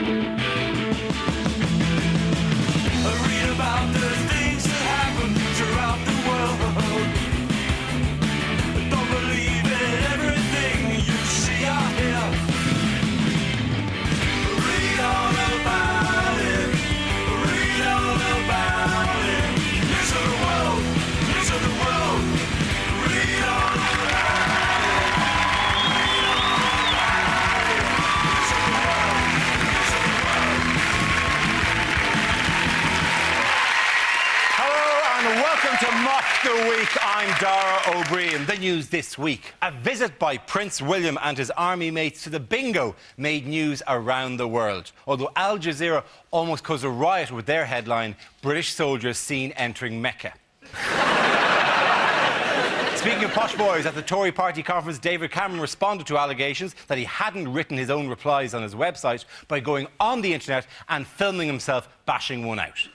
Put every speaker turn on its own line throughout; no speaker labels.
Read about the things that happen throughout the world. Don't believe in everything you see or hear. Read all about it. Read all about it. News of the world. News of the world. Read all about it. Read all about it. News of the world. News of the world.
Hello and welcome to Mock the Week. I'm Dara O'Briain. The news this week. A visit by Prince William and his army mates to the bingo made news around the world. Although Al Jazeera almost caused a riot with their headline, British soldiers seen entering Mecca. Speaking of posh boys, at the Tory party conference, David Cameron responded to allegations that he hadn't written his own replies on his website by going on the internet and filming himself bashing one out.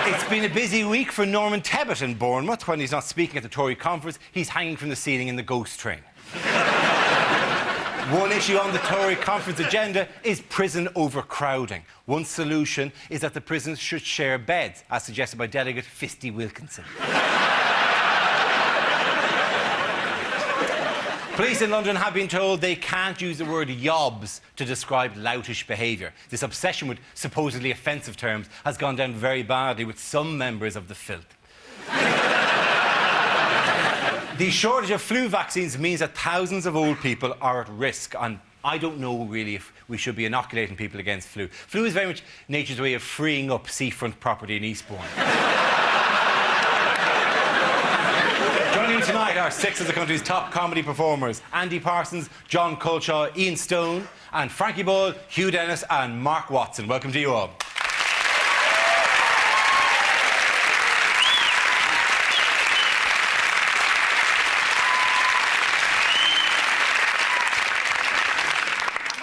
It's been a busy week for Norman Tebbit in Bournemouth. When he's not speaking at the Tory conference, he's hanging from the ceiling in the ghost train. One issue on the Tory conference agenda is prison overcrowding. One solution is that the prisons should share beds, as suggested by Delegate Fisty Wilkinson. Police in London have been told they can't use the word yobs to describe loutish behaviour. This obsession with supposedly offensive terms has gone down very badly with some members of the filth. The shortage of flu vaccines means that thousands of old people are at risk, and I don't know really if we should be inoculating people against flu. Flu is very much nature's way of freeing up seafront property in Eastbourne. Joining me tonight are six of the country's top comedy performers: Andy Parsons, John Colshaw, Ian Stone, and Frankie Ball, Hugh Dennis and Mark Watson. Welcome to you all.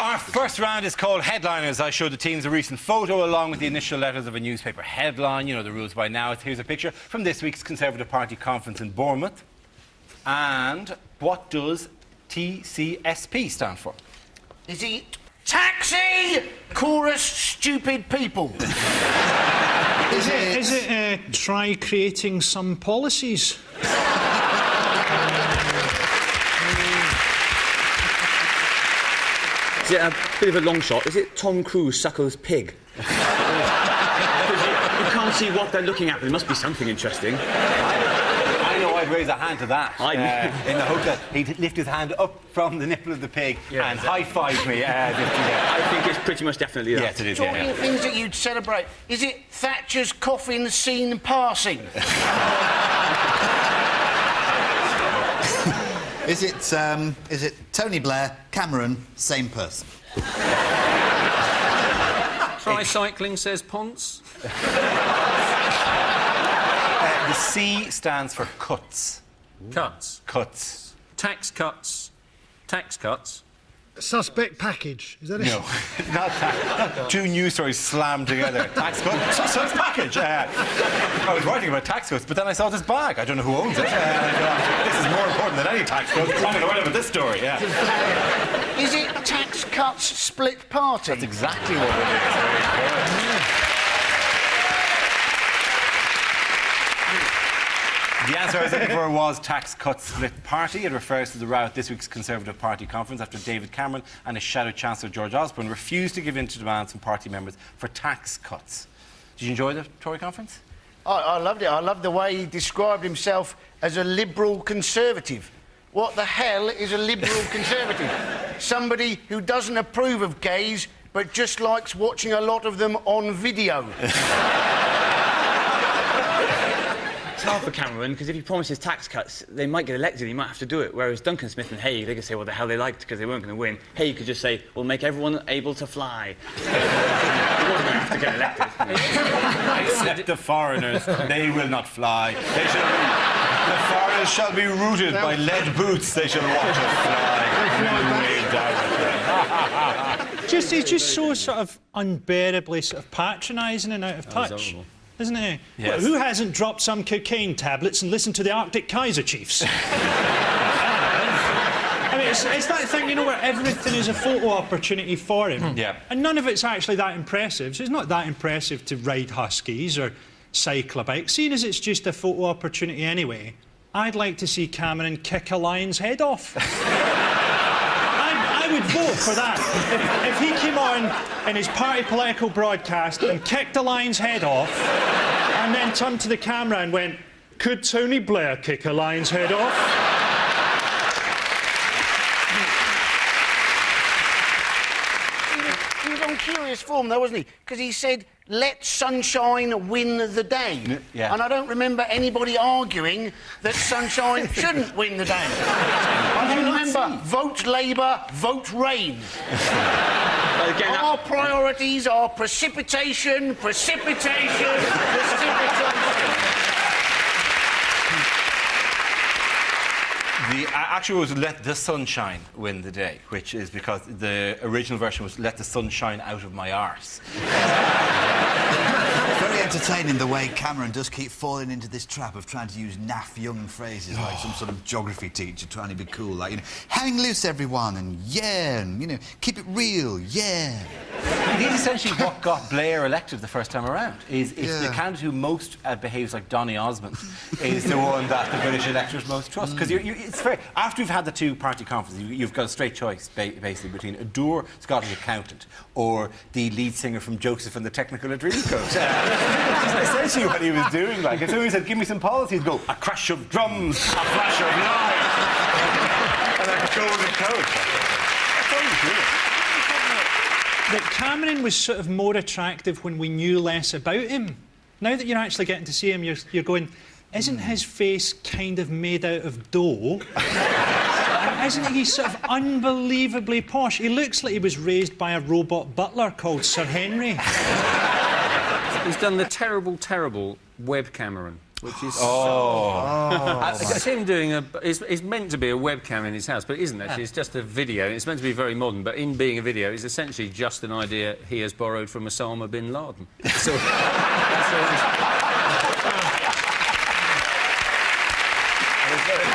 Our first round is called Headliners. I showed the teams a recent photo along with the initial letters of a newspaper headline. You know the rules by now. Here's a picture from this week's Conservative Party conference in Bournemouth. And what does TCSP stand for?
Is it Taxi Chorus Stupid People?
Is it try creating some policies?
Is it a bit of a long shot? Is it Tom Cruise suckles pig? You can't see what they're looking at, but there must be something interesting.
I know I'd raise a hand to that.
I'd-
in the hope that he'd lift his hand up from the nipple of the pig and high-five me.
I think it's pretty much definitely that.
Yes, it is.
Talking of things that you'd celebrate, is it Thatcher's coffin seen passing?
Is it Tony Blair, Cameron, same person?
Tricycling, says Ponce.
The C stands for cuts.
Cuts.
Cuts.
Tax cuts. Tax cuts.
Suspect package, is that it?
No, not tax. Two news stories slammed together. Tax cut, suspect package. I was writing about tax cuts, but then I saw this bag. I don't know who owns it. This is more important than any tax cut. I'm going to write about this story.
Is it Tax Cuts Split Party?
That's exactly what it is. Very good. The answer I was looking for was Tax Cuts Split Party. It refers to the row at this week's Conservative Party conference after David Cameron and his shadow Chancellor George Osborne refused to give in to demands from party members for tax cuts. Did you enjoy the Tory conference?
I loved it. I loved the way he described himself as a liberal conservative. What the hell is a liberal conservative? Somebody who doesn't approve of gays but just likes watching a lot of them on video.
It's hard for Cameron, because if he promises tax cuts, they might get elected, he might have to do it. Whereas Duncan Smith and Haig, they could say what the hell they liked because they weren't going to win. Haig could just say, we'll make everyone able to fly. He wasn't going to have to get elected.
Except the foreigners, they will not fly. The foreigners shall be rooted by lead boots. They shall watch us fly.
He's just so sort of unbearably sort of patronising and out of touch. Isn't he?
Yes.
Well, who hasn't dropped some cocaine tablets and listened to the Arctic Kaiser Chiefs? I mean, it's that thing, you know, where everything is a photo opportunity for him.
Yeah.
And none of it's actually that impressive. So it's not that impressive to ride huskies or cycle a bike. Seeing as it's just a photo opportunity anyway, I'd like to see Cameron kick a lion's head off. I would vote for that. If he came on in his party political broadcast and kicked a lion's head off and then turned to the camera and went, "Could Tony Blair kick a lion's head off?"
He was on curious form, though, wasn't he? Because he said, "Let sunshine win the day."
Yeah.
And I don't remember anybody arguing that sunshine shouldn't win the day. I can remember vote Labour, vote rain.
Again,
Our priorities are precipitation, precipitation.
The actual was "Let the sunshine win the day," which is because the original version was "Let the sunshine out of my arse."
Very entertaining the way Cameron does keep falling into this trap of trying to use naff young phrases like some sort of geography teacher trying to be cool, like, you know, hang loose everyone, and yeah, and, you know, keep it real, yeah.
It is essentially what got Blair elected the first time around. Is the candidate who most behaves like Donny Osmond is the one that the British electors most trust. Because it's fair. After we've had the two-party conference, you've got a straight choice, basically, between a dour Scottish accountant or the lead singer from Joseph and the Technical Dream Coach. That's essentially what he was doing. Like, if somebody said, "Give me some policies," go, "A crash of drums, a flash of light," and a golden coach. That's all he's doing.
That Cameron was sort of more attractive when we knew less about him. Now that you're actually getting to see him, you're going, isn't his face kind of made out of dough? And isn't he sort of unbelievably posh? He looks like he was raised by a robot butler called Sir Henry.
He's done the terrible web Cameron, which is... It's him doing a... It's meant to be a webcam in his house, but it isn't actually. It's just a video. It's meant to be very modern, but in being a video, it's essentially just an idea he has borrowed from Osama bin Laden. So,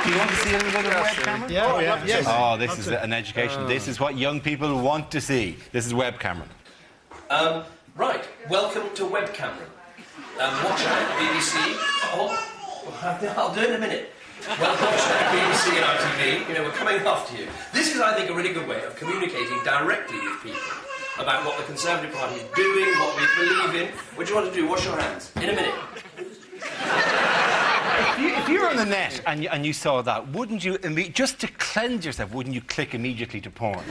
Do you want to see a little bit of webcam?
Yeah. Yes.
Oh, this is an education. This is what young people want to see. This is webcam.
Right, welcome to Web Cameron. Watch BBC. I'll do it in a minute. Welcome to BBC and ITV. You know, we're coming after you. This is, I think, a really good way of communicating directly with people about what the Conservative Party is doing, what we believe in. What do you want to do? Wash your hands. In a minute.
If you were on the net and you saw that, wouldn't you, just to cleanse yourself, wouldn't you click immediately to porn?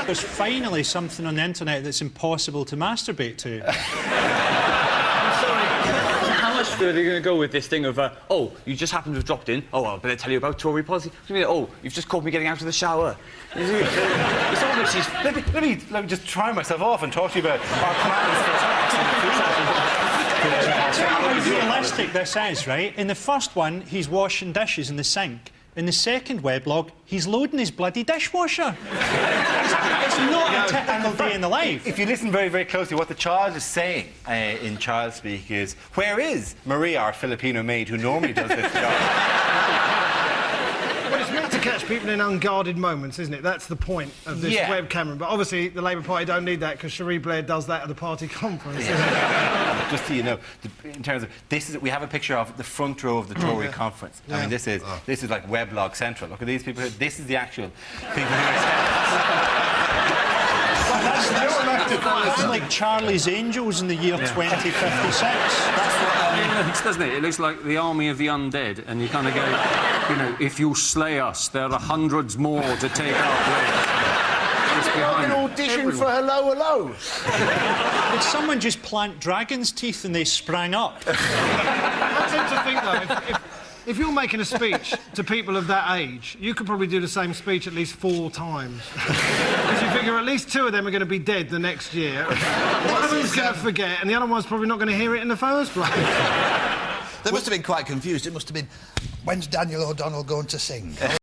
There's finally something on the internet that's impossible to masturbate to.
how much further are you going to go with this thing of, oh, you just happened to have dropped in, oh, I better tell you about Tory policy. Oh, you've just caught me getting out of the shower. It's almost...
Let me just try myself off and talk to you about our plans for tax and
How realistic this is, right? In the first one, he's washing dishes in the sink. In the second weblog, he's loading his bloody dishwasher. It's not a typical day in the life.
If you listen very, very closely, what the child is saying in child speak is, "Where is Maria, our Filipino maid, who normally does this job?"
Well, it's meant to catch people in unguarded moments, isn't it? That's the point of this web camera. But obviously, the Labour Party don't need that because Cherie Blair does that at the party conference.
Just so you know, in terms of we have a picture of the front row of the Tory conference. I mean, this is like weblog central. Look at these people here. This is the actual people who are
That's like Charlie's Angels in the year 2056.
That's what it looks, doesn't it? It looks like the army of the undead, and you kind of go, you know, if you slay us, there are hundreds more to take our place.
An audition for Hello, Hello.
Did someone just plant dragon's teeth and they sprang up?
I tend to think, though, if you're making a speech to people of that age, you could probably do the same speech at least 4 times. Because you figure at least 2 of them are going to be dead the next year. One of them's going to forget, and the other one's probably not going to hear it in the first place.
They must have been quite confused. It must have been, when's Daniel O'Donnell going to sing?